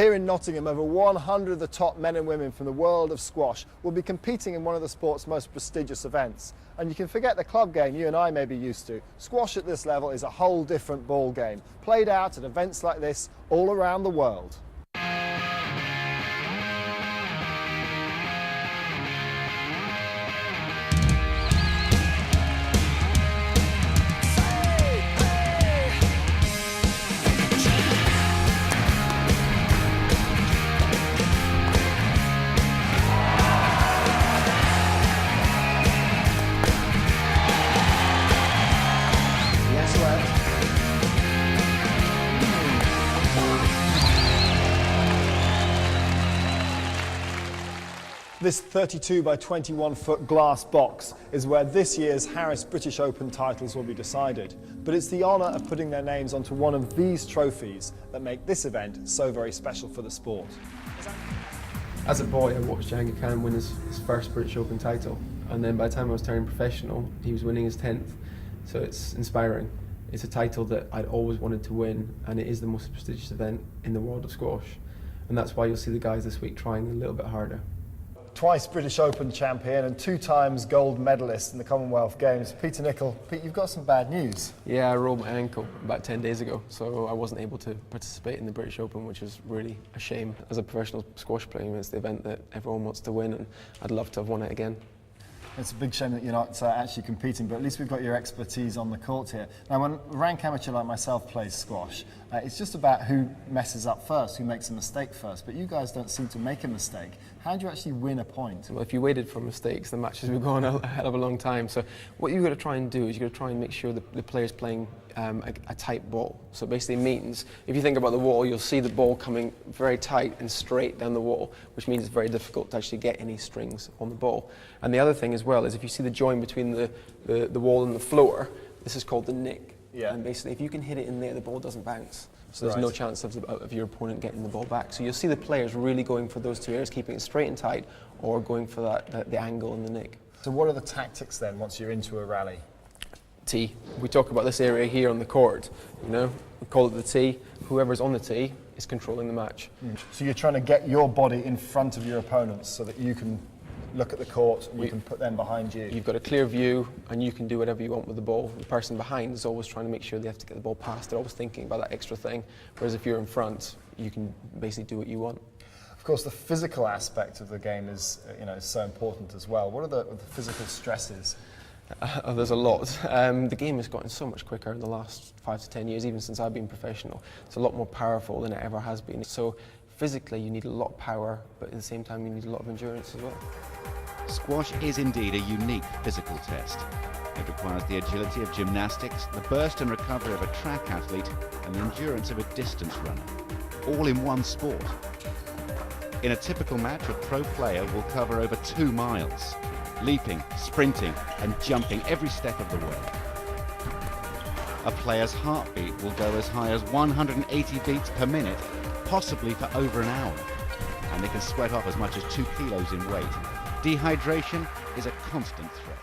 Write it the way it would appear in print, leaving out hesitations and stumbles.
Here in Nottingham, over 100 of the top men and women from the world of squash will be competing in one of the sport's most prestigious events. And you can forget the club game you and I may be used to. Squash at this level is a whole different ball game, played out at events like this all around the world. This 32 by 21 foot glass box is where this year's Harris British Open titles will be decided. But it's the honour of putting their names onto one of these trophies that make this event so very special for the sport. As a boy, I watched Jahangir Khan win his first British Open title, and then by the time I was turning professional, he was winning his 10th. So it's inspiring. It's a title that I'd always wanted to win, and it is the most prestigious event in the world of squash. And that's why you'll see the guys this week trying a little bit harder. Twice British Open champion and 2 times gold medalist in the Commonwealth Games, Peter Nicol. Pete, you've got some bad news. Yeah, I rolled my ankle about 10 days ago, so I wasn't able to participate in the British Open, which is really a shame. As a professional squash player, it's the event that everyone wants to win, and I'd love to have won it again. It's a big shame that you're not actually competing, but at least we've got your expertise on the court here. Now, when a rank amateur like myself plays squash, it's just about who messes up first, who makes a mistake first, but you guys don't seem to make a mistake. How do you actually win a point? Well, if you waited for mistakes, the matches would go on a hell of a long time. So what you've got to try and do is you've got to try and make sure the player's playing a tight ball. So it basically means, if you think about the wall, you'll see the ball coming very tight and straight down the wall, which means it's very difficult to actually get any strings on the ball. And the other thing as well is if you see the join between the wall and the floor, this is called the nick. Yeah. And basically, if you can hit it in there, the ball doesn't bounce. So there's no chance of your opponent getting the ball back. So you'll see the players really going for those 2 areas, keeping it straight and tight, or going for the angle and the nick. So what are the tactics then once you're into a rally? Tee. We talk about this area here on the court, you know, we call it the tee. Whoever's on the tee is controlling the match. So you're trying to get your body in front of your opponents so that you can look at the court and you can put them behind you. You've got a clear view and you can do whatever you want with the ball. The person behind is always trying to make sure they have to get the ball past. They're always thinking about that extra thing. Whereas if you're in front, you can basically do what you want. Of course, the physical aspect of the game is, is so important as well. What are the physical stresses? There's a lot. The game has gotten so much quicker in the last 5 to 10 years, even since I've been professional. It's a lot more powerful than it ever has been. So physically you need a lot of power, but at the same time you need a lot of endurance as well. Squash is indeed a unique physical test. It requires the agility of gymnastics, the burst and recovery of a track athlete, and the endurance of a distance runner, all in one sport. In a typical match, a pro player will cover over 2 miles, leaping, sprinting and jumping every step of the way. A player's heartbeat will go as high as 180 beats per minute, possibly for over an hour, and they can sweat off as much as 2 kilos in weight. Dehydration is a constant threat.